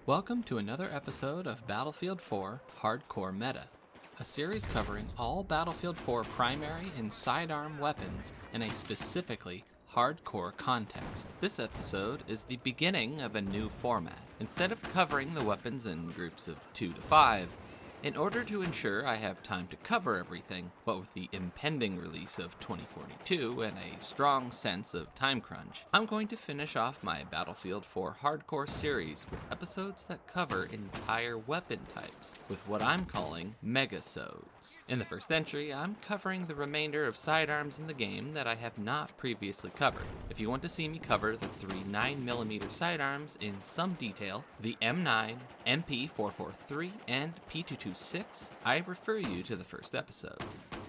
Welcome to another episode of Battlefield 4 Hardcore Meta, a series covering all Battlefield 4 primary and sidearm weapons in a specifically hardcore context. This episode is the beginning of a new format. Instead of covering the weapons in groups of 2 to 5, in order to ensure I have time to cover everything, but with the impending release of 2042 and a strong sense of time crunch, I'm going to finish off my Battlefield 4 Hardcore series with episodes that cover entire weapon types, with what I'm calling Megasodes. In the first entry, I'm covering the remainder of sidearms in the game that I have not previously covered. If you want to see me cover the three 9mm sidearms in some detail, the M9, MP443, and P226, I refer you to the first episode.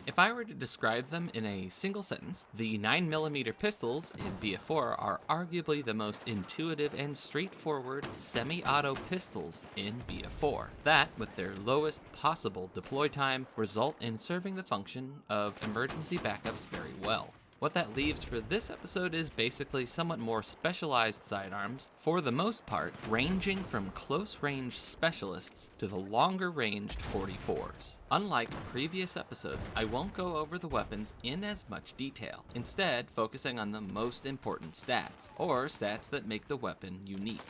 If I were to describe them in a single sentence, the 9mm pistols in BF4 are arguably the most intuitive and straightforward semi-auto pistols in BF4, that, with their lowest possible deploy time, result in serving the function of emergency backups very well. What that leaves for this episode is basically somewhat more specialized sidearms, for the most part ranging from close-range specialists to the longer-ranged 44s. Unlike previous episodes, I won't go over the weapons in as much detail, instead focusing on the most important stats, or stats that make the weapon unique.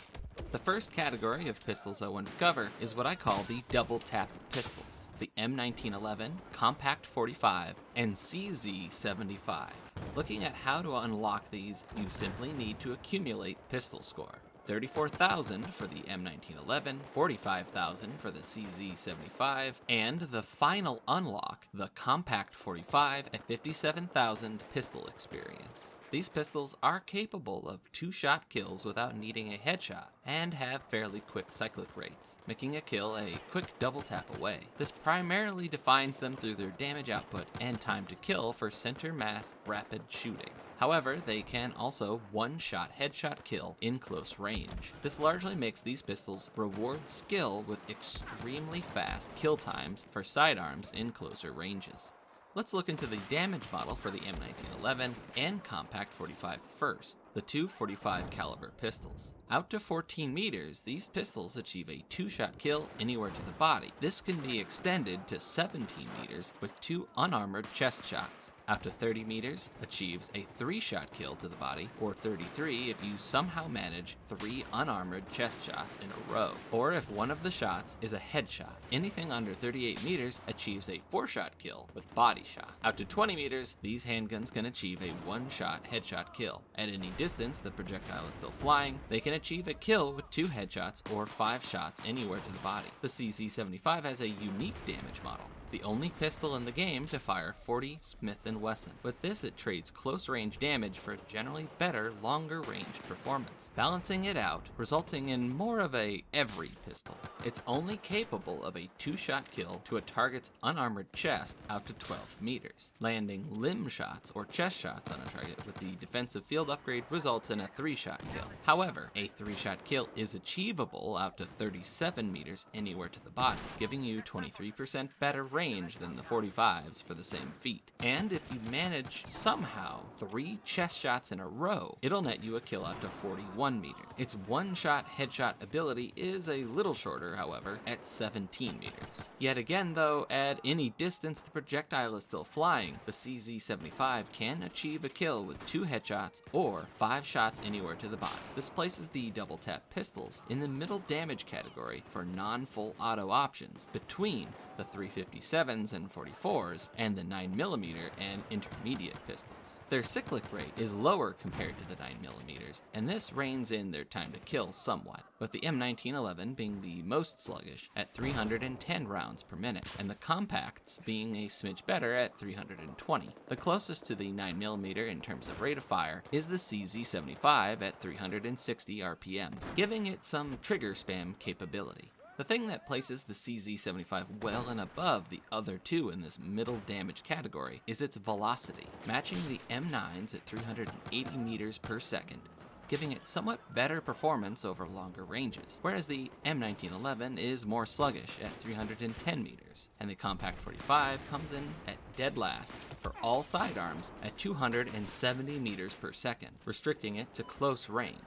The first category of pistols I want to cover is what I call the double-tap pistols, the M1911, Compact 45, and CZ75. Looking at how to unlock these, you simply need to accumulate pistol score. 34,000 for the M1911, 45,000 for the CZ75, and the final unlock, the Compact 45 at 57,000 pistol experience. These pistols are capable of 2-shot kills without needing a headshot, and have fairly quick cyclic rates, making a kill a quick double tap away. This primarily defines them through their damage output and time to kill for center mass rapid shooting. However, they can also one-shot headshot kill in close range. This largely makes these pistols reward skill with extremely fast kill times for sidearms in closer ranges. Let's look into the damage model for the M1911 and Compact 45 first, the two .45 caliber pistols. Out to 14 meters, these pistols achieve a 2-shot kill anywhere to the body. This can be extended to 17 meters with 2 unarmored chest shots. Out to 30 meters, achieves a 3-shot kill to the body, or 33 if you somehow manage 3 unarmored chest shots in a row, or if one of the shots is a headshot. Anything under 38 meters achieves a 4-shot kill with body shot. Out to 20 meters, these handguns can achieve a 1-shot headshot kill. At any distance the projectile is still flying, they can achieve a kill with 2 headshots or 5 shots anywhere to the body. The CZ75 has a unique damage model, the only pistol in the game to fire 40 Smith & Wesson. With this, it trades close-range damage for generally better, longer-range performance, balancing it out, resulting in more of a every pistol. It's only capable of a 2-shot kill to a target's unarmored chest out to 12 meters. Landing limb shots or chest shots on a target with the defensive field upgrade results in a 3-shot kill. However, a 3-shot kill is achievable out to 37 meters anywhere to the body, giving you 23% better range than the 45s for the same feat. And if you manage somehow 3 chest shots in a row, it'll net you a kill out to 41 meters. Its 1-shot headshot ability is a little shorter, however, at 17 meters. Yet again though, at any distance the projectile is still flying, the CZ75 can achieve a kill with 2 headshots or 5 shots anywhere to the body. This places the double tap pistols in the middle damage category for non-full auto options between the 357s and 44s, and the 9mm and intermediate pistols. Their cyclic rate is lower compared to the 9mm, and this reins in their time to kill somewhat, with the M1911 being the most sluggish at 310 rounds per minute, and the compacts being a smidge better at 320. The closest to the 9mm in terms of rate of fire is the CZ75 at 360 RPM, giving it some trigger spam capability. The thing that places the CZ75 well and above the other two in this middle damage category is its velocity, matching the M9's at 380 meters per second, giving it somewhat better performance over longer ranges, whereas the M1911 is more sluggish at 310 meters, and the Compact 45 comes in at dead last for all sidearms at 270 meters per second, restricting it to close range.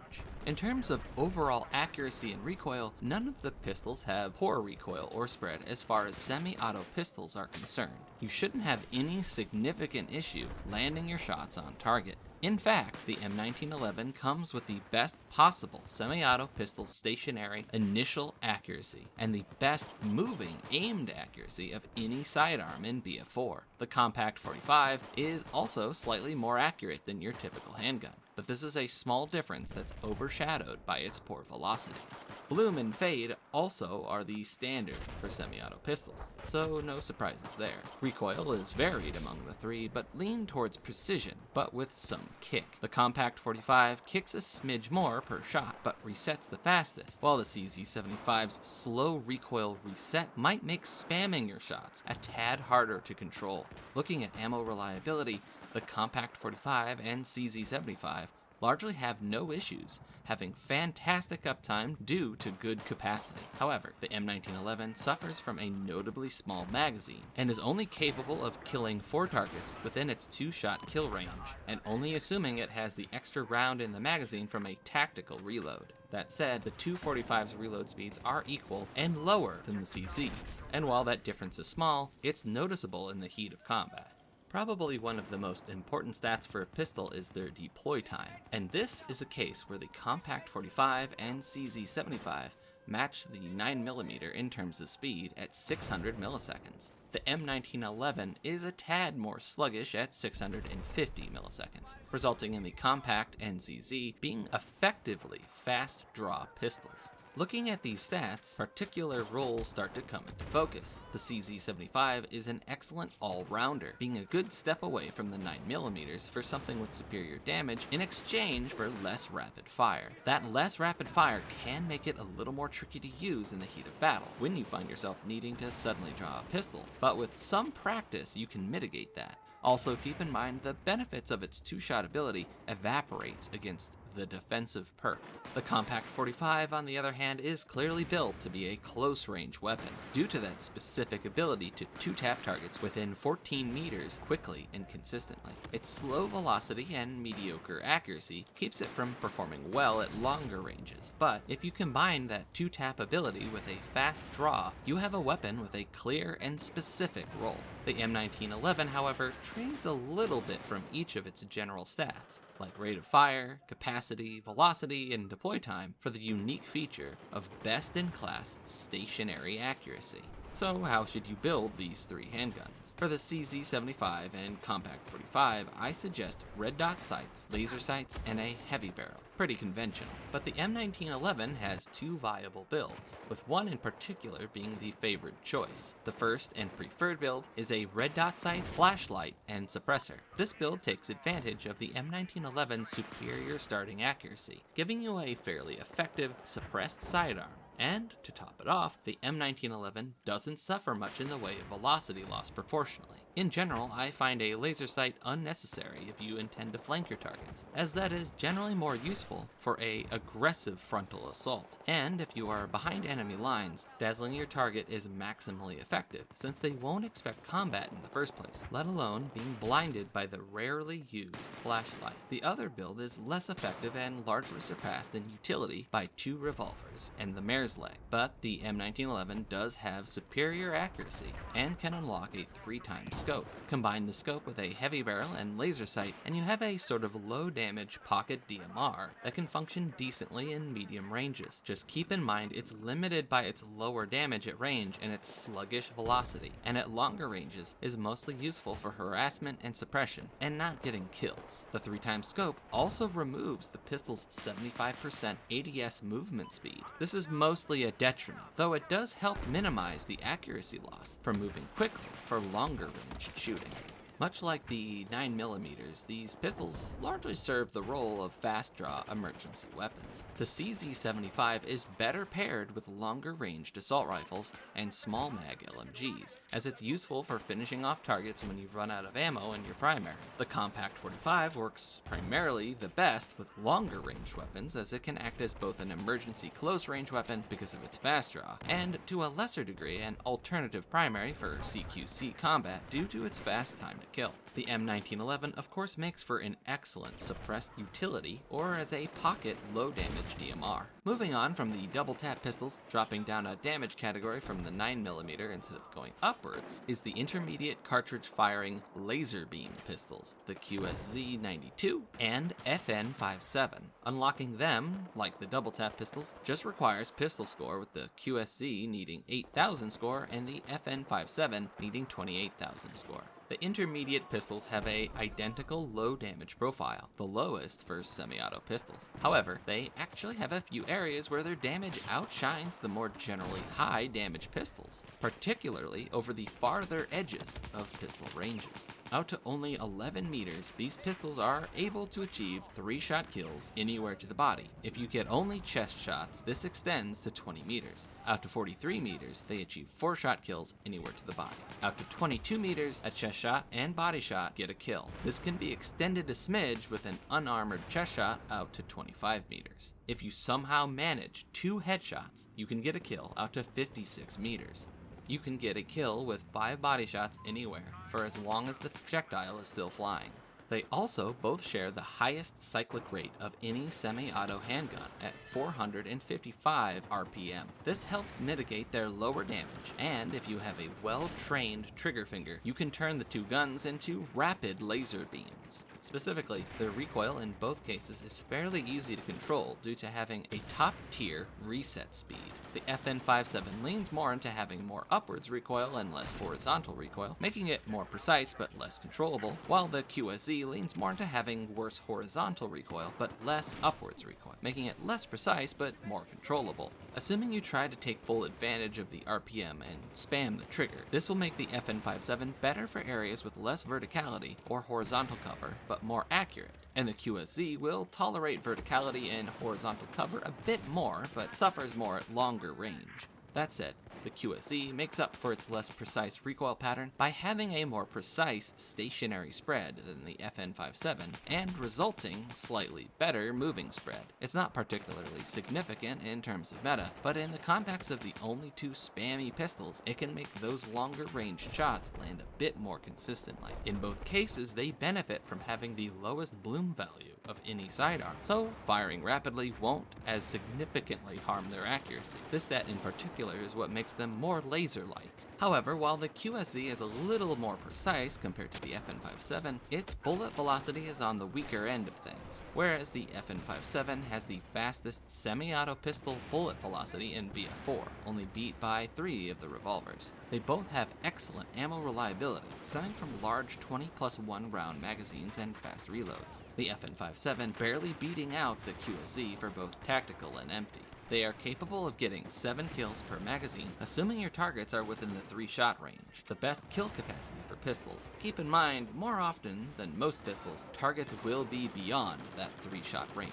In terms of overall accuracy and recoil, none of the pistols have poor recoil or spread as far as semi-auto pistols are concerned. You shouldn't have any significant issue landing your shots on target. In fact, the M1911 comes with the best possible semi-auto pistol stationary initial accuracy and the best moving aimed accuracy of any sidearm in BF4. The Compact 45 is also slightly more accurate than your typical handgun, but this is a small difference that's overshadowed by its poor velocity. Bloom and Fade also are the standard for semi-auto pistols, so no surprises there. Recoil is varied among the three, but lean towards precision, but with some kick. The Compact 45 kicks a smidge more per shot, but resets the fastest, while the CZ75's slow recoil reset might make spamming your shots a tad harder to control. Looking at ammo reliability, the Compact 45 and CZ75 largely have no issues, having fantastic uptime due to good capacity. However, the M1911 suffers from a notably small magazine and is only capable of killing 4 targets within its 2-shot kill range, and only assuming it has the extra round in the magazine from a tactical reload. That said, the 245's reload speeds are equal and lower than the CZ's, and while that difference is small, it's noticeable in the heat of combat. Probably one of the most important stats for a pistol is their deploy time, and this is a case where the Compact 45 and CZ75 match the 9mm in terms of speed at 600 milliseconds. The M1911 is a tad more sluggish at 650 milliseconds, resulting in the Compact and CZ being effectively fast draw pistols. Looking at these stats, particular roles start to come into focus. The CZ75 is an excellent all-rounder, being a good step away from the 9mm for something with superior damage in exchange for less rapid fire. That less rapid fire can make it a little more tricky to use in the heat of battle, when you find yourself needing to suddenly draw a pistol, but with some practice you can mitigate that. Also keep in mind the benefits of its 2-shot ability evaporates against the defensive perk. The Compact 45, on the other hand, is clearly built to be a close-range weapon, due to that specific ability to 2-tap targets within 14 meters quickly and consistently. Its slow velocity and mediocre accuracy keeps it from performing well at longer ranges, but if you combine that 2-tap ability with a fast draw, you have a weapon with a clear and specific role. The M1911, however, trades a little bit from each of its general stats, like rate of fire, capacity, velocity, and deploy time, for the unique feature of best-in-class stationary accuracy. So how should you build these 3 handguns? For the CZ75 and Compact 45, I suggest red dot sights, laser sights, and a heavy barrel. Pretty conventional. But the M1911 has 2 viable builds, with one in particular being the favored choice. The first and preferred build is a red dot sight, flashlight, and suppressor. This build takes advantage of the M1911's superior starting accuracy, giving you a fairly effective suppressed sidearm. And, to top it off, the M1911 doesn't suffer much in the way of velocity loss proportionally. In general, I find a laser sight unnecessary if you intend to flank your targets, as that is generally more useful for a aggressive frontal assault. And if you are behind enemy lines, dazzling your target is maximally effective, since they won't expect combat in the first place, let alone being blinded by the rarely used flashlight. The other build is less effective and largely surpassed in utility by 2 revolvers and the Mare's leg, but the M1911 does have superior accuracy and can unlock a 3-time scope. Combine the scope with a heavy barrel and laser sight, and you have a sort of low damage pocket DMR that can function decently in medium ranges. Just keep in mind it's limited by its lower damage at range and its sluggish velocity, and at longer ranges is mostly useful for harassment and suppression, and not getting kills. The 3-time scope also removes the pistol's 75% ADS movement speed. This is mostly a detriment, though it does help minimize the accuracy loss from moving quickly for longer range shooting. Much like the 9mm, these pistols largely serve the role of fast-draw emergency weapons. The CZ75 is better paired with longer-ranged assault rifles and small mag LMGs, as it's useful for finishing off targets when you've run out of ammo in your primary. The Compact 45 works primarily the best with longer-range weapons, as it can act as both an emergency close-range weapon because of its fast draw, and to a lesser degree an alternative primary for CQC combat due to its fast time to kill. The M1911 of course makes for an excellent suppressed utility or as a pocket low damage DMR. Moving on from the double tap pistols, dropping down a damage category from the 9mm instead of going upwards, is the intermediate cartridge firing laser beam pistols, the QSZ92 and FN57. Unlocking them, like the double tap pistols, just requires pistol score, with the QSZ needing 8,000 score and the FN57 needing 28,000 score. The intermediate pistols have a identical low damage profile, the lowest for semi-auto pistols. However, they actually have a few areas where their damage outshines the more generally high damage pistols, particularly over the farther edges of pistol ranges. Out to only 11 meters, these pistols are able to achieve 3-shot kills anywhere to the body. If you get only chest shots, this extends to 20 meters. Out to 43 meters, they achieve 4-shot kills anywhere to the body. Out to 22 meters, a chest shot and body shot get a kill. This can be extended a smidge with an unarmored chest shot out to 25 meters. If you somehow manage 2 headshots, you can get a kill out to 56 meters. You can get a kill with 5 body shots anywhere, for as long as the projectile is still flying. They also both share the highest cyclic rate of any semi-auto handgun at 455 RPM. This helps mitigate their lower damage, and if you have a well-trained trigger finger, you can turn the two guns into rapid laser beams. Specifically, the recoil in both cases is fairly easy to control due to having a top-tier reset speed. The FN57 leans more into having more upwards recoil and less horizontal recoil, making it more precise but less controllable, while the QSZ leans more into having worse horizontal recoil but less upwards recoil, making it less precise but more controllable. Assuming you try to take full advantage of the RPM and spam the trigger, this will make the FN57 better for areas with less verticality or horizontal cover, but more accurate. And the QSZ will tolerate verticality and horizontal cover a bit more, but suffers more at longer range. That said, the QSZ makes up for its less precise recoil pattern by having a more precise stationary spread than the FN57 and resulting slightly better moving spread. It's not particularly significant in terms of meta, but in the context of the only 2 spammy pistols, it can make those longer range shots land a bit more consistently. In both cases, they benefit from having the lowest bloom value of any sidearm, so firing rapidly won't as significantly harm their accuracy. This stat in particular is what makes them more laser-like. However, while the QSZ is a little more precise compared to the FN57, its bullet velocity is on the weaker end of things, whereas the FN57 has the fastest semi-auto pistol bullet velocity in BF4, only beat by 3 of the revolvers. They both have excellent ammo reliability, stemming from large 20+1 round magazines and fast reloads, the FN57 barely beating out the QSZ for both tactical and empty. They are capable of getting 7 kills per magazine, assuming your targets are within the 3-shot range, the best kill capacity for pistols. Keep in mind, more often than most pistols, targets will be beyond that 3-shot range.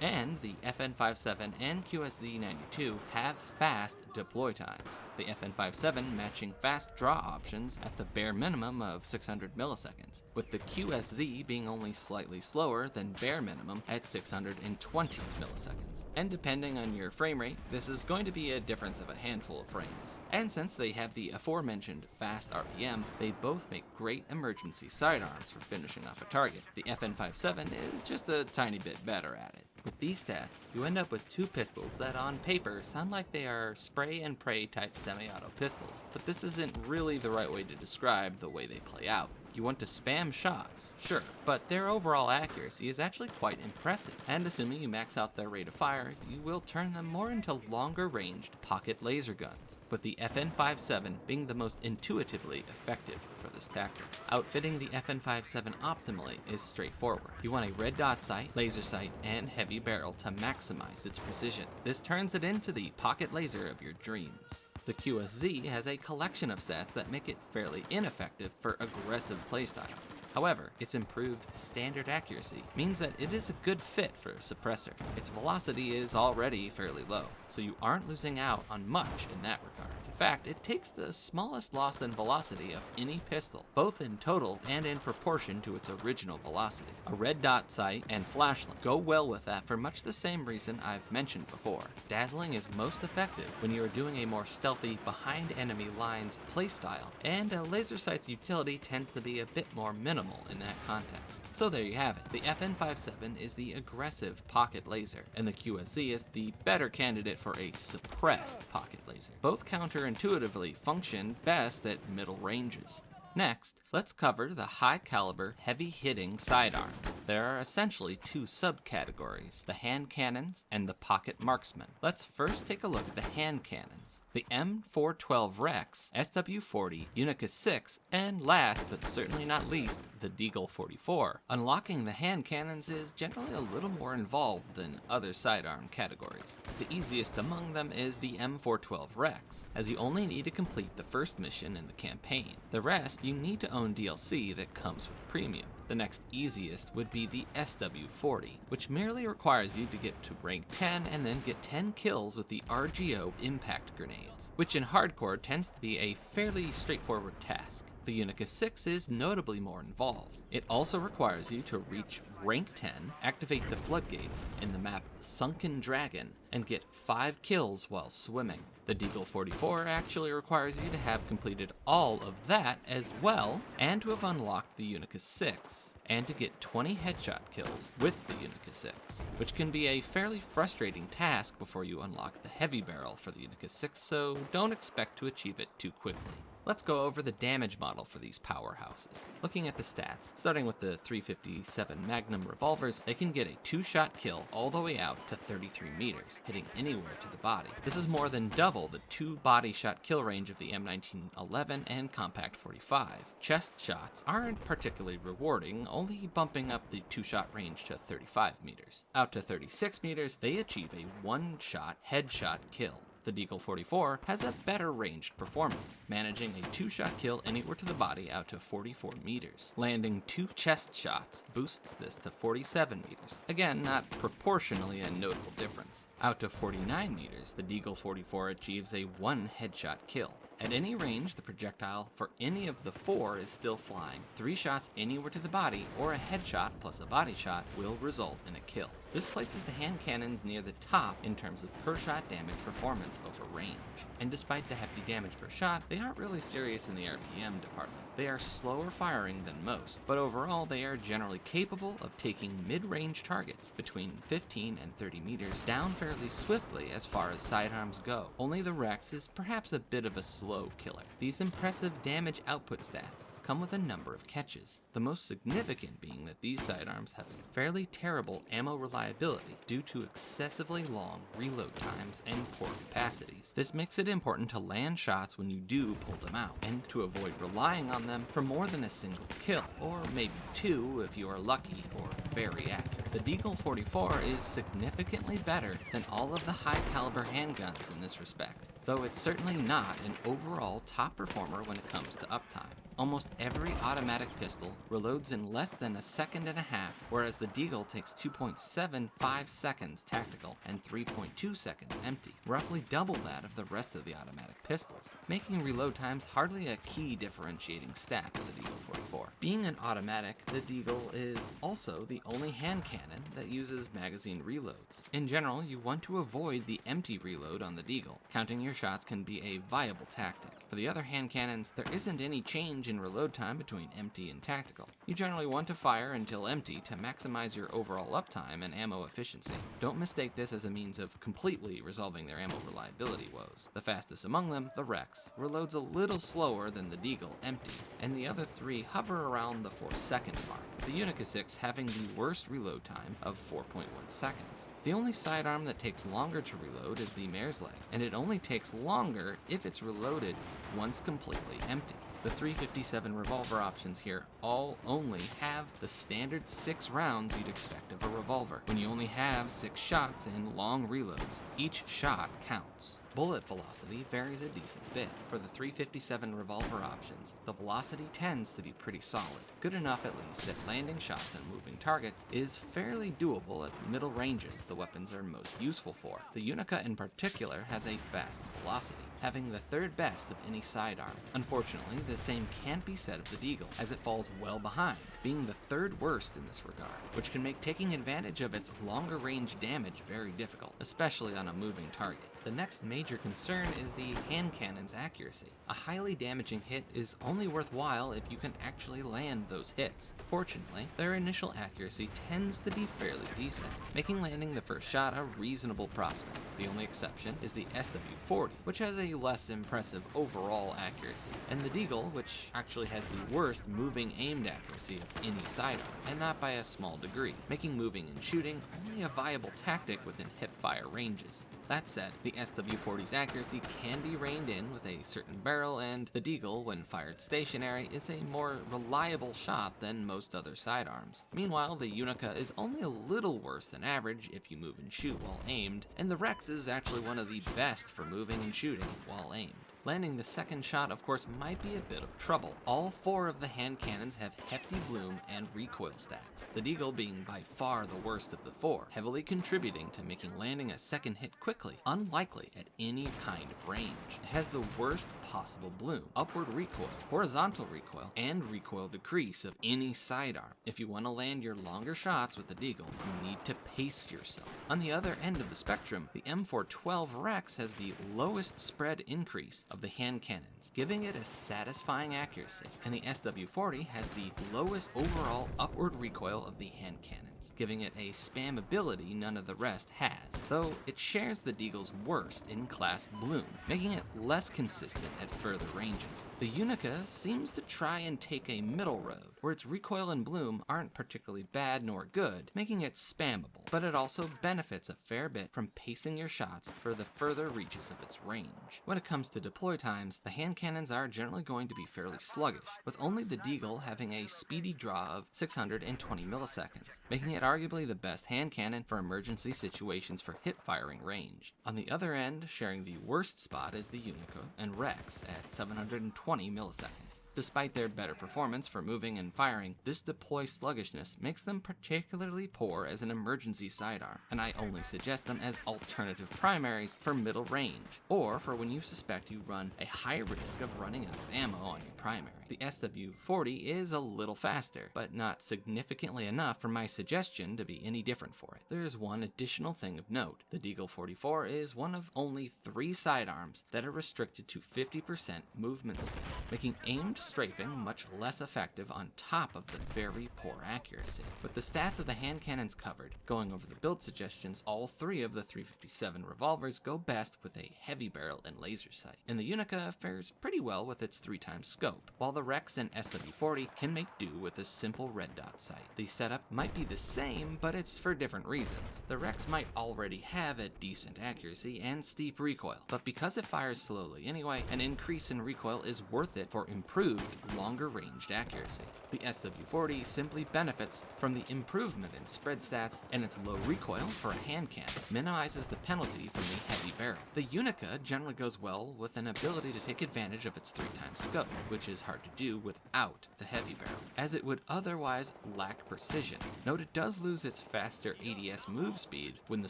And the FN57 and QSZ92 have fast deploy times, the FN57 matching fast draw options at the bare minimum of 600 milliseconds, with the QSZ being only slightly slower than bare minimum at 620 milliseconds. And depending on your frame rate, this is going to be a difference of a handful of frames. And since they have the aforementioned fast RPM, they both make great emergency sidearms for finishing off a target. The FN57 is just a tiny bit better at it. With these stats, you end up with 2 pistols that on paper sound like they are spray and pray type semi-auto pistols, but this isn't really the right way to describe the way they play out. You want to spam shots, sure, but their overall accuracy is actually quite impressive, and assuming you max out their rate of fire, you will turn them more into longer ranged pocket laser guns, with the FN57 being the most intuitively effective for this tactic. Outfitting the FN57 optimally is straightforward. You want a red dot sight, laser sight, and heavy barrel to maximize its precision. This turns it into the pocket laser of your dreams. The QSZ has a collection of stats that make it fairly ineffective for aggressive playstyles. However, its improved standard accuracy means that it is a good fit for a suppressor. Its velocity is already fairly low, so you aren't losing out on much in that regard. In fact, it takes the smallest loss in velocity of any pistol, both in total and in proportion to its original velocity. A red dot sight and flashlight go well with that for much the same reason I've mentioned before. Dazzling is most effective when you are doing a more stealthy behind enemy lines playstyle, and a laser sight's utility tends to be a bit more minimal in that context. So there you have it. The FN57 is the aggressive pocket laser, and the QSZ is the better candidate for a suppressed pocket laser. Both counterintuitively function best at middle ranges. Next, let's cover the high-caliber, heavy-hitting sidearms. There are essentially two subcategories, the hand cannons and the pocket marksmen. Let's first take a look at the hand cannons. The M412 Rex, SW40, Unica 6, and last but certainly not least, the Deagle 44. Unlocking the hand cannons is generally a little more involved than other sidearm categories. The easiest among them is the M412 Rex, as you only need to complete the first mission in the campaign. The rest you need to own DLC that comes with premium. The next easiest would be the SW40, which merely requires you to get to rank 10 and then get 10 kills with the RGO impact grenades, which in hardcore tends to be a fairly straightforward task. The Unica 6 is notably more involved. It also requires you to reach rank 10, activate the floodgates in the map Sunken Dragon, and get 5 kills while swimming. The Deagle 44 actually requires you to have completed all of that as well, and to have unlocked the Unica 6, and to get 20 headshot kills with the Unica 6, which can be a fairly frustrating task before you unlock the heavy barrel for the Unica 6, so don't expect to achieve it too quickly. Let's go over the damage model for these powerhouses. Looking at the stats, starting with the 357 Magnum revolvers, they can get a 2-shot kill all the way out to 33 meters, hitting anywhere to the body. This is more than double the 2 body shot kill range of the M1911 and Compact 45. Chest shots aren't particularly rewarding, only bumping up the 2-shot range to 35 meters. Out to 36 meters, they achieve a 1-shot headshot kill. The Deagle 44 has a better ranged performance, managing a 2-shot kill anywhere to the body out to 44 meters. Landing 2 chest shots boosts this to 47 meters. Again, not proportionally a notable difference. Out to 49 meters, the Deagle 44 achieves a 1 headshot kill. At any range, the projectile for any of the 4 is still flying. 3 shots anywhere to the body or a headshot plus a body shot will result in a kill. This places the hand cannons near the top in terms of per shot damage performance over range. And despite the hefty damage per shot, they aren't really serious in the RPM department. They are slower firing than most, but overall they are generally capable of taking mid-range targets between 15 and 30 meters down fairly swiftly as far as sidearms go. Only the Rex is perhaps a bit of a slow killer. These impressive damage output stats come with a number of catches, the most significant being that these sidearms have fairly terrible ammo reliability due to excessively long reload times and poor capacities. This makes it important to land shots when you do pull them out, and to avoid relying on them for more than a single kill, or maybe 2 if you are lucky or very accurate. The Deagle 44 is significantly better than all of the high caliber handguns in this respect, though it's certainly not an overall top performer when it comes to uptime. Almost every automatic pistol reloads in less than a second and a half, whereas the Deagle takes 2.75 seconds tactical and 3.2 seconds empty, roughly double that of the rest of the automatic pistols, making reload times hardly a key differentiating stat for the Deagle 44. Being an automatic, the Deagle is also the only hand cannon that uses magazine reloads. In general, you want to avoid the empty reload on the Deagle. Counting your shots can be a viable tactic. For the other hand cannons, there isn't any change in reload time between empty and tactical. You generally want to fire until empty to maximize your overall uptime and ammo efficiency. Don't mistake this as a means of completely resolving their ammo reliability woes. The fastest among them, the Rex, reloads a little slower than the Deagle empty, and the other 3 hover around the 4-second mark, the Unica 6 having the worst reload time of 4.1 seconds. The only sidearm that takes longer to reload is the Mare's leg, and it only takes longer if it's reloaded once completely empty. The 357 revolver options here all only have the standard 6 rounds you'd expect of a revolver. When you only have 6 shots and long reloads, each shot counts. Bullet velocity varies a decent bit. For the 357 revolver options, the velocity tends to be pretty solid, good enough at least that landing shots on moving targets is fairly doable at middle ranges the weapons are most useful for. The Unica in particular has a fast velocity, having the third best of any sidearm. Unfortunately, the same can't be said of the Deagle, as it falls well behind, being the third worst in this regard, which can make taking advantage of its longer range damage very difficult, especially on a moving target. The next major concern is the hand cannon's accuracy. A highly damaging hit is only worthwhile if you can actually land those hits. Fortunately, their initial accuracy tends to be fairly decent, making landing the first shot a reasonable prospect. The only exception is the SW40, which has a less impressive overall accuracy, and the Deagle, which actually has the worst moving aimed accuracy of any sidearm, and not by a small degree, making moving and shooting only a viable tactic within hip-fire ranges. That said, the SW40's accuracy can be reined in with a certain barrel, and the Deagle, when fired stationary, is a more reliable shot than most other sidearms. Meanwhile, the Unica is only a little worse than average if you move and shoot while aimed, and the Rex is actually one of the best for moving and shooting while aimed. Landing the second shot, of course, might be a bit of trouble. All four of the hand cannons have hefty bloom and recoil stats, the Deagle being by far the worst of the four, heavily contributing to making landing a second hit quickly unlikely at any kind of range. It has the worst possible bloom, upward recoil, horizontal recoil, and recoil decrease of any sidearm. If you want to land your longer shots with the Deagle, you need to pace yourself. On the other end of the spectrum, the M412 Rex has the lowest spread increase of the hand cannons, giving it a satisfying accuracy, and the SW40 has the lowest overall upward recoil of the hand cannons, giving it a spammability none of the rest has, though it shares the Deagle's worst in-class bloom, making it less consistent at further ranges. The Unica seems to try and take a middle road, where its recoil and bloom aren't particularly bad nor good, making it spammable, but it also benefits a fair bit from pacing your shots for the further reaches of its range. When it comes to deploy times, the hand cannons are generally going to be fairly sluggish, with only the Deagle having a speedy draw of 620 milliseconds, making it arguably the best hand cannon for emergency situations for hip-firing range. On the other end, sharing the worst spot is the Unica and Rex at 720 milliseconds. Despite their better performance for moving and firing, this deploy sluggishness makes them particularly poor as an emergency sidearm, and I only suggest them as alternative primaries for middle range, or for when you suspect you run a high risk of running out of ammo on your primary. The SW40 is a little faster, but not significantly enough for my suggestion to be any different for it. There is one additional thing of note. The Deagle 44 is one of only 3 sidearms that are restricted to 50% movement speed, making aimed strafing much less effective on top of the very poor accuracy. With the stats of the hand cannons covered, going over the build suggestions, all 3 of the 357 revolvers go best with a heavy barrel and laser sight, and the Unica fares pretty well with its 3x scope, while the Rex and SW40 can make do with a simple red dot sight. The setup might be the same, but it's for different reasons. The Rex might already have a decent accuracy and steep recoil, but because it fires slowly anyway, an increase in recoil is worth it for improved, longer ranged accuracy. The SW40 simply benefits from the improvement in spread stats, and its low recoil for a hand cannon minimizes the penalty from the heavy barrel. The Unica generally goes well with an ability to take advantage of its 3x scope, which is hard to do without the heavy barrel, as it would otherwise lack precision. Note it does lose its faster ADS move speed when the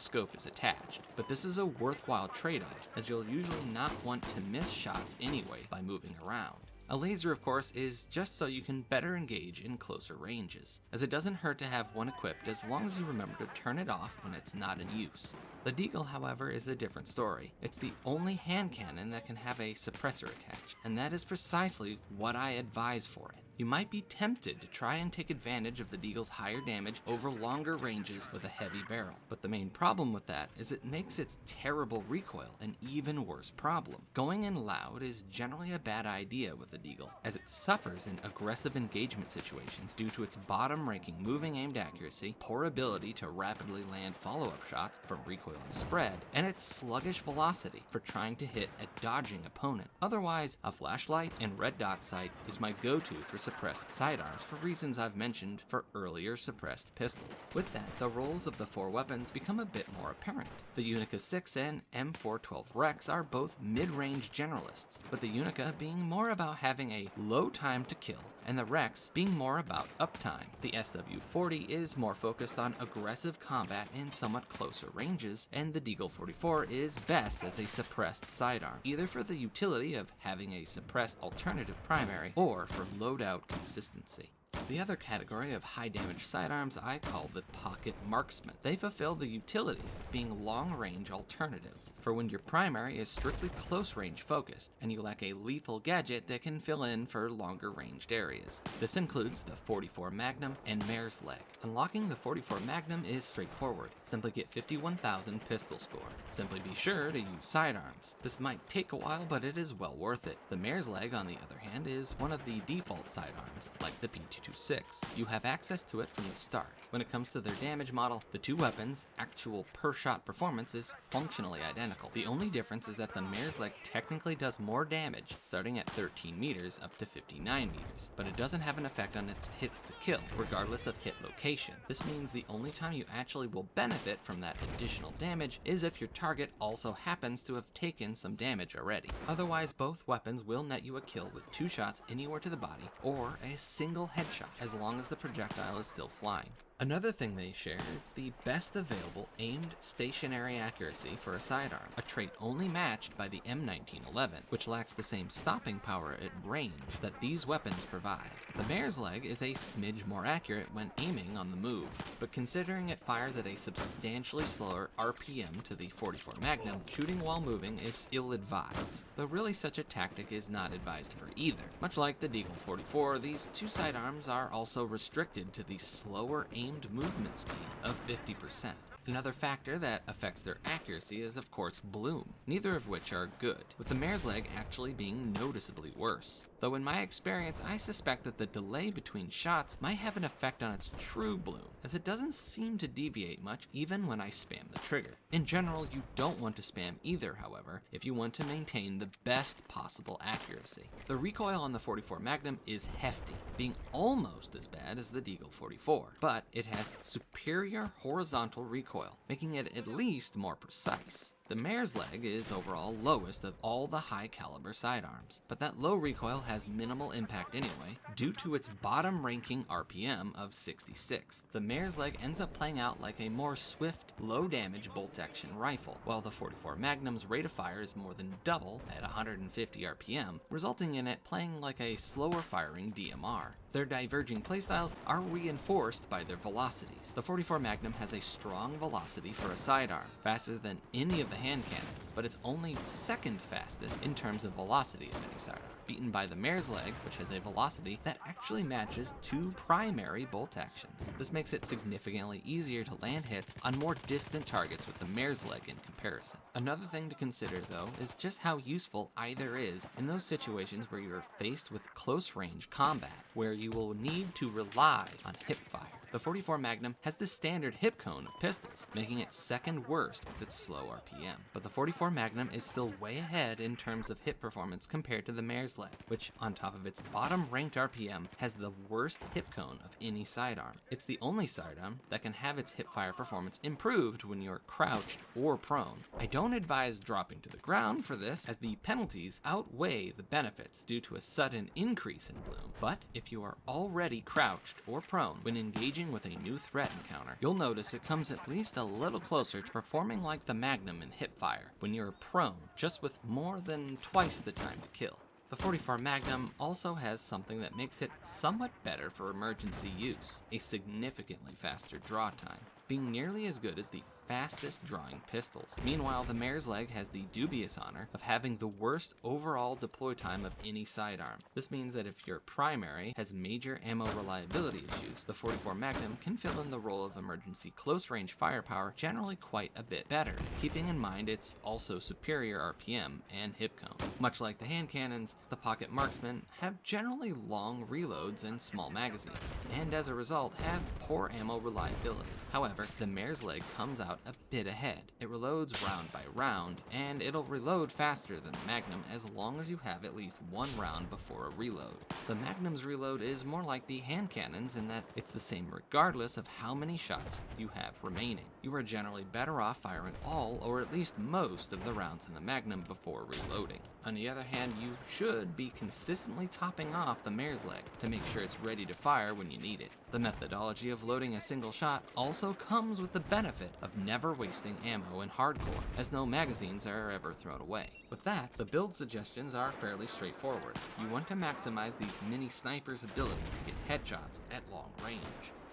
scope is attached, but this is a worthwhile trade-off, as you'll usually not want to miss shots anyway by moving around. A laser, of course, is just so you can better engage in closer ranges, as it doesn't hurt to have one equipped as long as you remember to turn it off when it's not in use. The Deagle, however, is a different story. It's the only hand cannon that can have a suppressor attached, and that is precisely what I advise for it. You might be tempted to try and take advantage of the Deagle's higher damage over longer ranges with a heavy barrel, but the main problem with that is it makes its terrible recoil an even worse problem. Going in loud is generally a bad idea with the Deagle, as it suffers in aggressive engagement situations due to its bottom-ranking moving aimed accuracy, poor ability to rapidly land follow-up shots from recoil and spread, and its sluggish velocity for trying to hit a dodging opponent. Otherwise, a flashlight and red dot sight is my go-to for suppressed sidearms for reasons I've mentioned for earlier suppressed pistols. With that, the roles of the four weapons become a bit more apparent. The Unica 6 and M412 Rex are both mid-range generalists, with the Unica being more about having a low time to kill, and the Rex being more about uptime. The SW40 is more focused on aggressive combat in somewhat closer ranges, and the Deagle 44 is best as a suppressed sidearm, either for the utility of having a suppressed alternative primary or for loadout consistency. The other category of high-damage sidearms I call the pocket marksmen. They fulfill the utility of being long-range alternatives for when your primary is strictly close-range focused and you lack a lethal gadget that can fill in for longer-ranged areas. This includes the 44 Magnum and Mare's Leg. Unlocking the 44 Magnum is straightforward. Simply get 51,000 pistol score. Simply be sure to use sidearms. This might take a while, but it is well worth it. The Mare's Leg, on the other hand, is one of the default sidearms, like the P226. You have access to it from the start. When it comes to their damage model, the two weapons' actual per-shot performance is functionally identical. The only difference is that the Mare's Leg technically does more damage, starting at 13 meters up to 59 meters, but it doesn't have an effect on its hits to kill, regardless of hit location. This means the only time you actually will benefit from that additional damage is if your target also happens to have taken some damage already. Otherwise, both weapons will net you a kill with 2 shots anywhere to the body, or a single headshot, as long as the projectile is still flying. Another thing they share is the best available aimed stationary accuracy for a sidearm, a trait only matched by the M1911, which lacks the same stopping power at range that these weapons provide. The Mare's Leg is a smidge more accurate when aiming on the move, but considering it fires at a substantially slower RPM to the 44 Magnum, shooting while moving is ill-advised, though really such a tactic is not advised for either. Much like the Deagle 44, these two sidearms are also restricted to the slower aimed movement speed of 50%. Another factor that affects their accuracy is, of course, bloom, neither of which are good, with the Mare's Leg actually being noticeably worse. Though in my experience, I suspect that the delay between shots might have an effect on its true bloom, as it doesn't seem to deviate much even when I spam the trigger. In general, you don't want to spam either, however, if you want to maintain the best possible accuracy. The recoil on the 44 Magnum is hefty, being almost as bad as the Deagle 44, but it has superior horizontal recoil, making it at least more precise. The Mare's Leg is overall lowest of all the high caliber sidearms, but that low recoil has minimal impact anyway, due to its bottom ranking RPM of 66. The Mare's Leg ends up playing out like a more swift, low damage bolt action rifle, while the 44 Magnum's rate of fire is more than double at 150 RPM, resulting in it playing like a slower firing DMR. Their diverging playstyles are reinforced by their velocities. The 44 Magnum has a strong velocity for a sidearm, faster than any of the hand cannons, but it's only second fastest in terms of velocity of any sidearm, beaten by the Mare's Leg, which has a velocity that actually matches 2 primary bolt actions. This makes it significantly easier to land hits on more distant targets with the Mare's Leg in comparison. Another thing to consider, though, is just how useful either is in those situations where you are faced with close range combat, where you will need to rely on hip fire. The 44 Magnum has the standard hip cone of pistols, making it second worst with its slow RPM. But the 44 Magnum is still way ahead in terms of hip performance compared to the Mare's Leg, which, on top of its bottom ranked RPM, has the worst hip cone of any sidearm. It's the only sidearm that can have its hip fire performance improved when you're crouched or prone. I don't advise dropping to the ground for this, as the penalties outweigh the benefits due to a sudden increase in bloom. But if you are already crouched or prone when engaging with a new threat encounter, you'll notice it comes at least a little closer to performing like the Magnum in hip fire when you're prone, just with more than twice the time to kill. The 44 Magnum also has something that makes it somewhat better for emergency use, a significantly faster draw time. being nearly as good as the fastest drawing pistols. Meanwhile, the Mare's Leg has the dubious honor of having the worst overall deploy time of any sidearm. This means that if your primary has major ammo reliability issues, the 44 Magnum can fill in the role of emergency close-range firepower generally quite a bit better, keeping in mind its also superior RPM and hip cone. Much like the hand cannons, the pocket Marksmen have generally long reloads and small magazines, and as a result have poor ammo reliability. However, the Mare's Leg comes out a bit ahead. It reloads round by round, and it'll reload faster than the Magnum as long as you have at least one round before a reload. The Magnum's reload is more like the hand cannons in that it's the same regardless of how many shots you have remaining. You are generally better off firing all or at least most of the rounds in the Magnum before reloading. On the other hand, you should be consistently topping off the Mare's Leg to make sure it's ready to fire when you need it. The methodology of loading a single shot also comes with the benefit of never wasting ammo in hardcore, as no magazines are ever thrown away. With that, the build suggestions are fairly straightforward. You want to maximize these mini snipers' ability to get headshots at long range.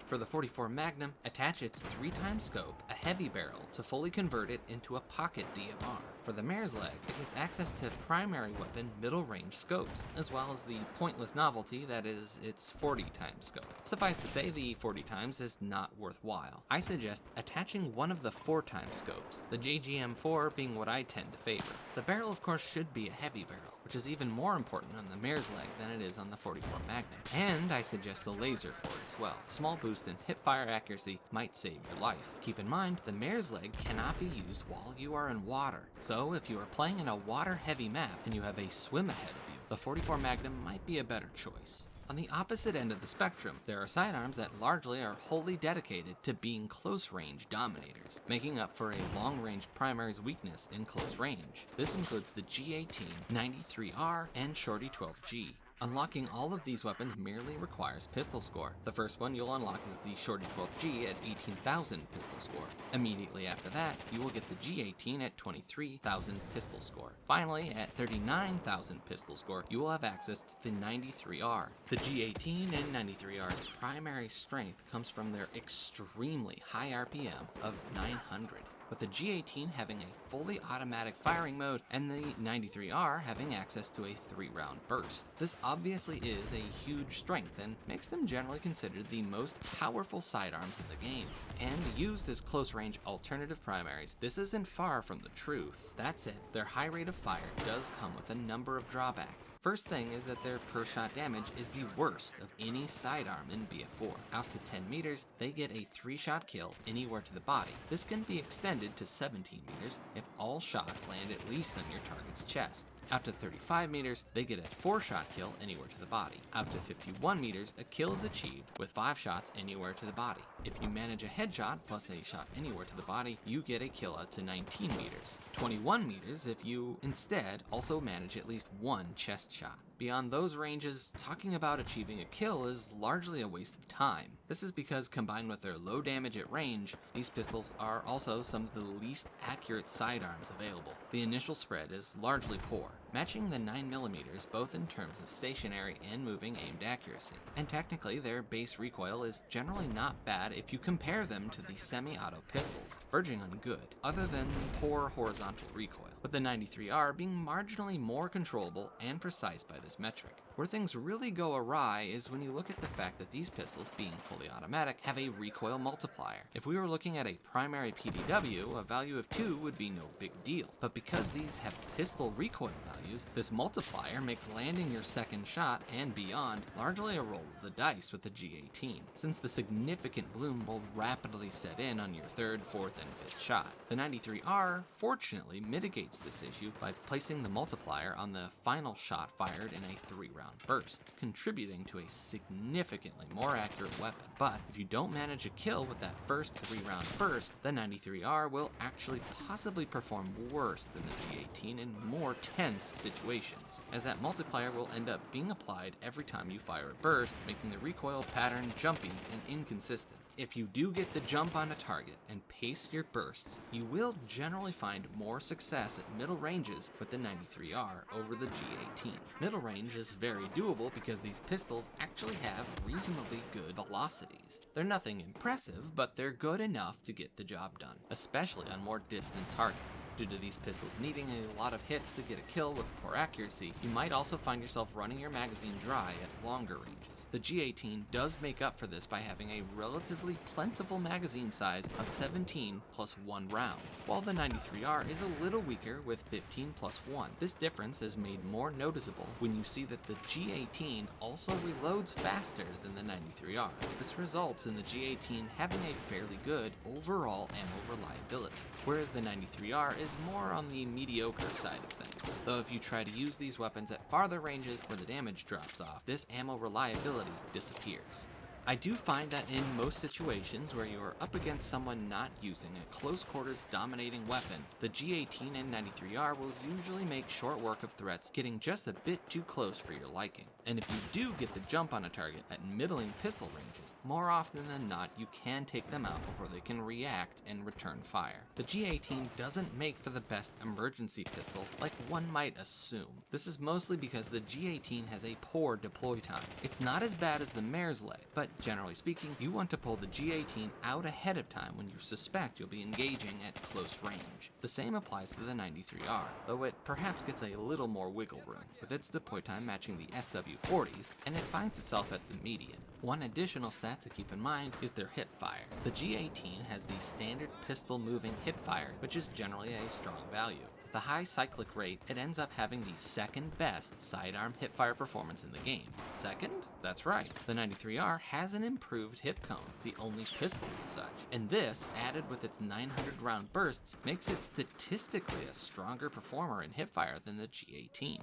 For the 44 Magnum, attach its 3x scope, a heavy barrel, to fully convert it into a pocket DMR. For the Mare's Leg, it gets access to primary weapon middle range scopes, as well as the pointless novelty that is its 40x scope. Suffice to say, the 40x is not worthwhile. I suggest attaching one of the 4x scopes, the JGM4 being what I tend to favor. The barrel of course should be a heavy barrel, which is even more important on the Mare's Leg than it is on the 44 Magnum. And I suggest a laser for it as well. Small boost in hipfire accuracy might save your life. Keep in mind, the Mare's Leg cannot be used while you are in water. So if you are playing in a water-heavy map and you have a swim ahead of you, the 44 Magnum might be a better choice. On the opposite end of the spectrum, there are sidearms that largely are wholly dedicated to being close-range dominators, making up for a long-range primary's weakness in close range. This includes the G18, 93R, and Shorty 12G. Unlocking all of these weapons merely requires pistol score. The first one you'll unlock is the Shorty 12G at 18,000 pistol score. Immediately after that, you will get the G18 at 23,000 pistol score. Finally, at 39,000 pistol score, you will have access to the 93R. The G18 and 93R's primary strength comes from their extremely high RPM of 900. With the G18 having a fully automatic firing mode and the 93R having access to a 3-round burst. This obviously is a huge strength and makes them generally considered the most powerful sidearms in the game. And used as close-range alternative primaries, this isn't far from the truth. That said, their high rate of fire does come with a number of drawbacks. First thing is that their per-shot damage is the worst of any sidearm in BF4. Out to 10 meters, they get a 3-shot kill anywhere to the body. This can be extended to 17 meters if all shots land at least on your target's chest. Out to 35 meters, they get a 4-shot kill anywhere to the body. Out to 51 meters, a kill is achieved with 5 shots anywhere to the body. If you manage a headshot plus a shot anywhere to the body, you get a kill out to 19 meters. 21 meters if you instead also manage at least 1 chest shot. Beyond those ranges, talking about achieving a kill is largely a waste of time. This is because combined with their low damage at range, these pistols are also some of the least accurate sidearms available. The initial spread is largely poor, matching the 9mm both in terms of stationary and moving aimed accuracy. And technically, their base recoil is generally not bad if you compare them to the semi-auto pistols, verging on good, other than poor horizontal recoil, with the 93R being marginally more controllable and precise by this metric. Where things really go awry is when you look at the fact that these pistols, being fully automatic, have a recoil multiplier. If we were looking at a primary PDW, a value of 2 would be no big deal. But because these have pistol recoil values, this multiplier makes landing your second shot and beyond largely a roll of the dice with the G18, since the significant bloom will rapidly set in on your 3rd, 4th, and 5th shot. The 93R fortunately mitigates this issue by placing the multiplier on the final shot fired in a 3-round burst, contributing to a significantly more accurate weapon. But if you don't manage a kill with that first 3-round burst, the 93R will actually possibly perform worse than the G18 in more tense situations, as that multiplier will end up being applied every time you fire a burst, making the recoil pattern jumpy and inconsistent. If you do get the jump on a target and pace your bursts, you will generally find more success at middle ranges with the 93R over the G18. Middle range is very doable because these pistols actually have reasonably good velocities. They're nothing impressive, but they're good enough to get the job done, especially on more distant targets. Due to these pistols needing a lot of hits to get a kill with poor accuracy, you might also find yourself running your magazine dry at longer ranges. The G18 does make up for this by having a relatively plentiful magazine size of 17 plus 1 rounds, while the 93R is a little weaker with 15 plus 1. This difference is made more noticeable when you see that the G18 also reloads faster than the 93R. This results in the G18 having a fairly good overall ammo reliability, whereas the 93R is more on the mediocre side of things. Though if you try to use these weapons at farther ranges where the damage drops off, this ammo reliability disappears. I do find that in most situations where you are up against someone not using a close quarters dominating weapon, the G18 and 93R will usually make short work of threats getting just a bit too close for your liking. And if you do get the jump on a target at middling pistol ranges, more often than not you can take them out before they can react and return fire. The G18 doesn't make for the best emergency pistol like one might assume. This is mostly because the G18 has a poor deploy time. It's not as bad as the Mare's leg, but generally speaking, you want to pull the G18 out ahead of time when you suspect you'll be engaging at close range. The same applies to the 93R, though it perhaps gets a little more wiggle room, with its deploy time matching the SW40's, and it finds itself at the median. One additional stat to keep in mind is their hip fire. The G18 has the standard pistol moving hip fire, which is generally a strong value. The high cyclic rate, it ends up having the second best sidearm hipfire performance in the game. Second? That's right, the 93R has an improved hip cone, the only pistol as such. And this, added with its 900 round bursts, makes it statistically a stronger performer in hipfire than the G18.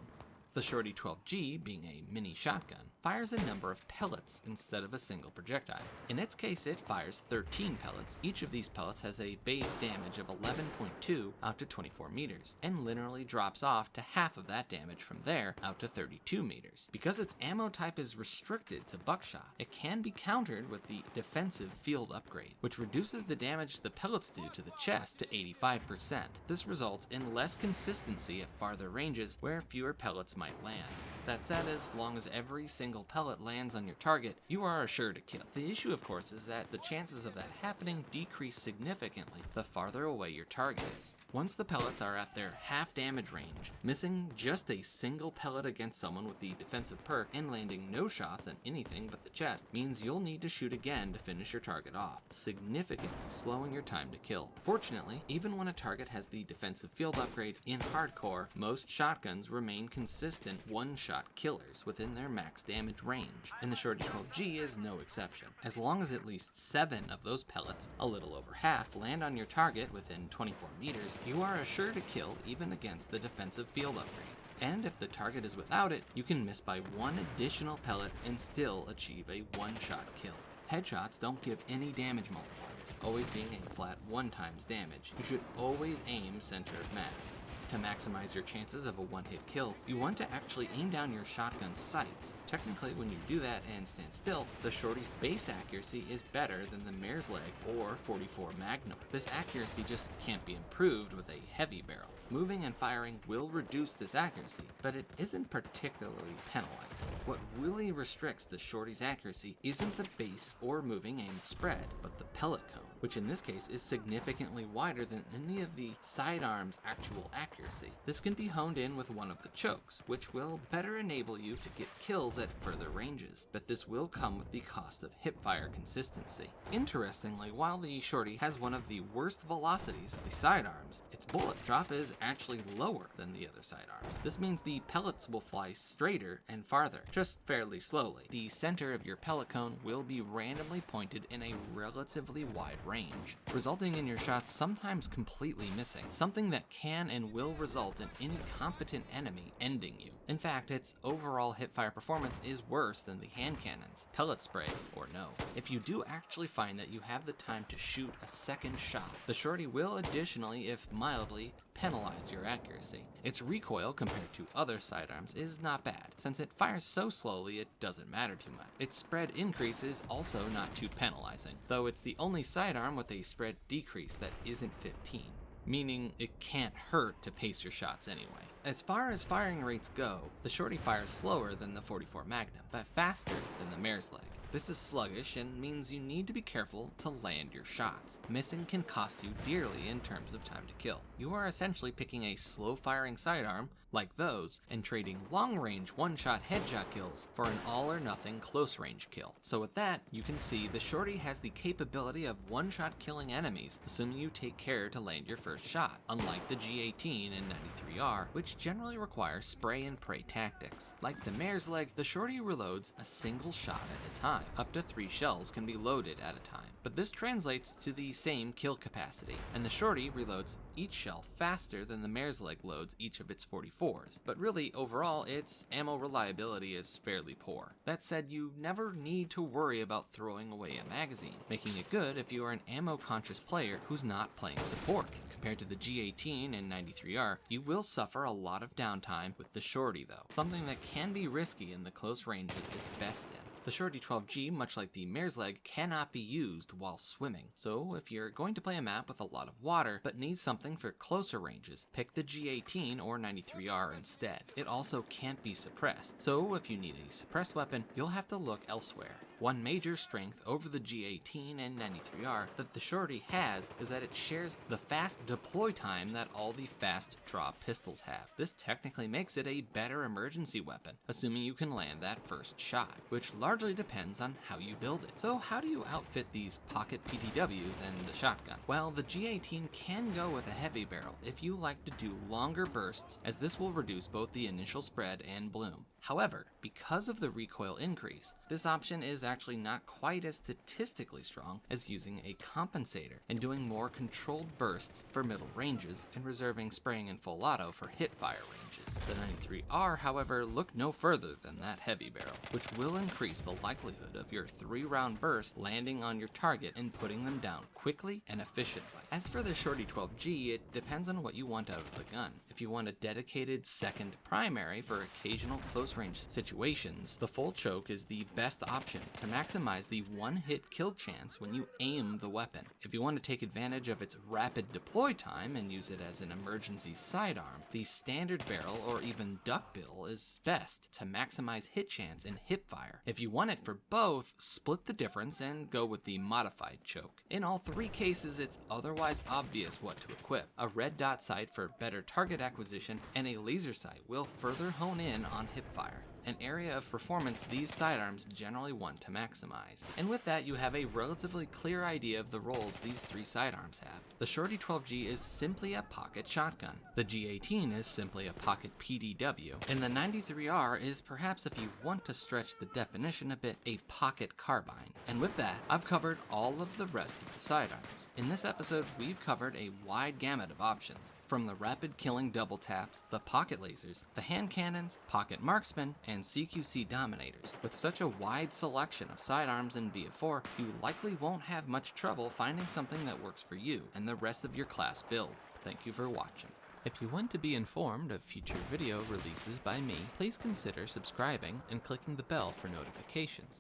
The Shorty 12G, being a mini shotgun, fires a number of pellets instead of a single projectile. In its case, it fires 13 pellets. Each of these pellets has a base damage of 11.2 out to 24 meters, and linearly drops off to half of that damage from there out to 32 meters. Because its ammo type is restricted to buckshot, it can be countered with the defensive field upgrade, which reduces the damage the pellets do to the chest to 85%. This results in less consistency at farther ranges where fewer pellets might land. That said, as long as every single pellet lands on your target, you are assured to kill. The issue, of course, is that the chances of that happening decrease significantly the farther away your target is. Once the pellets are at their half damage range, missing just a single pellet against someone with the defensive perk and landing no shots on anything but the chest means you'll need to shoot again to finish your target off, significantly slowing your time to kill. Fortunately, even when a target has the defensive field upgrade in hardcore, most shotguns remain consistent one-shot killers within their max damage range, and the Shorty 12G is no exception. As long as at least 7 of those pellets, a little over half, land on your target within 24 meters, you are assured to kill even against the defensive field upgrade. And if the target is without it, you can miss by 1 additional pellet and still achieve a one-shot kill. Headshots don't give any damage multipliers, always being a flat 1 times damage. You should always aim center of mass. To maximize your chances of a one-hit kill, you want to actually aim down your shotgun's sights. Technically, when you do that and stand still, the Shorty's base accuracy is better than the Mare's Leg or 44 Magnum. This accuracy just can't be improved with a heavy barrel. Moving and firing will reduce this accuracy, but it isn't particularly penalizing. What really restricts the Shorty's accuracy isn't the base or moving aim spread, but the pellet cone, which in this case is significantly wider than any of the Sidearms' actual accuracy. This can be honed in with one of the chokes, which will better enable you to get kills at further ranges, but this will come with the cost of hipfire consistency. Interestingly, while the Shorty has one of the worst velocities of the Sidearms, its bullet drop is actually lower than the other Sidearms. This means the pellets will fly straighter and farther, just fairly slowly. The center of your pellet cone will be randomly pointed in a relatively wide range, resulting in your shots sometimes completely missing, something that can and will result in any competent enemy ending you. In fact, its overall hipfire performance is worse than the hand cannons, pellet spray, or no. If you do actually find that you have the time to shoot a second shot, the Shorty will additionally, if mildly, penalize your accuracy. Its recoil compared to other sidearms is not bad. Since it fires so slowly, it doesn't matter too much. Its spread increase is also not too penalizing, though it's the only sidearm with a spread decrease that isn't 15. Meaning it can't hurt to pace your shots anyway. As far as firing rates go, the Shorty fires slower than the 44 Magnum, but faster than the Mare's leg. This is sluggish and means you need to be careful to land your shots. Missing can cost you dearly in terms of time to kill. You are essentially picking a slow-firing sidearm, like those, and trading long-range one-shot headshot kills for an all-or-nothing close-range kill. So with that, you can see the Shorty has the capability of one-shot killing enemies, assuming you take care to land your first shot, unlike the G18 and 93R, which generally require spray-and-pray tactics. Like the Mare's leg, the Shorty reloads a single shot at a time. Up to 3 shells can be loaded at a time, but this translates to the same kill capacity, and the Shorty reloads each shell faster than the Mare's leg loads each of its 44s, but really overall its ammo reliability is fairly poor. That said, you never need to worry about throwing away a magazine, making it good if you are an ammo conscious player who's not playing support. Compared to the G18 and 93R, you will suffer a lot of downtime with the Shorty though, something that can be risky in the close ranges it's best in. The Shorty 12G, much like the Mare's leg, cannot be used while swimming. So if you're going to play a map with a lot of water, but need something for closer ranges, pick the G18 or 93R instead. It also can't be suppressed, so if you need a suppressed weapon, you'll have to look elsewhere. One major strength over the G18 and 93R that the Shorty has is that it shares the fast deploy time that all the fast draw pistols have. This technically makes it a better emergency weapon, assuming you can land that first shot, which largely depends on how you build it. So how do you outfit these pocket PDWs and the shotgun? Well, the G18 can go with a heavy barrel if you like to do longer bursts, as this will reduce both the initial spread and bloom. However, because of the recoil increase, this option is actually not quite as statistically strong as using a compensator and doing more controlled bursts for middle ranges and reserving spraying and full auto for hip fire ranges. The 93R, however, look no further than that heavy barrel, which will increase the likelihood of your 3-round burst landing on your target and putting them down quickly and efficiently. As for the Shorty 12G, it depends on what you want out of the gun. If you want a dedicated second primary for occasional close range situations, the full choke is the best option to maximize the one-hit kill chance when you aim the weapon. If you want to take advantage of its rapid deploy time and use it as an emergency sidearm, the standard barrel or even duckbill is best to maximize hit chance and hip fire. If you want it for both, split the difference and go with the modified choke. In all 3 cases, it's otherwise obvious what to equip. A red dot sight for better target acquisition and a laser sight will further hone in on hip fire, an area of performance these sidearms generally want to maximize. And with that, you have a relatively clear idea of the roles these 3 sidearms have. The Shorty 12G is simply a pocket shotgun, the G18 is simply a pocket PDW, and the 93R is, perhaps if you want to stretch the definition a bit, a pocket carbine. And with that, I've covered all of the rest of the sidearms. In this episode, we've covered a wide gamut of options, from the rapid killing double taps, the pocket lasers, the hand cannons, pocket marksmen, and CQC Dominators. With such a wide selection of sidearms in BF4, you likely won't have much trouble finding something that works for you and the rest of your class build. Thank you for watching. If you want to be informed of future video releases by me, please consider subscribing and clicking the bell for notifications.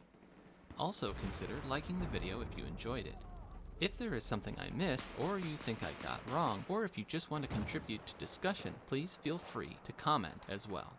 Also consider liking the video if you enjoyed it. If there is something I missed, or you think I got wrong, or if you just want to contribute to discussion, please feel free to comment as well.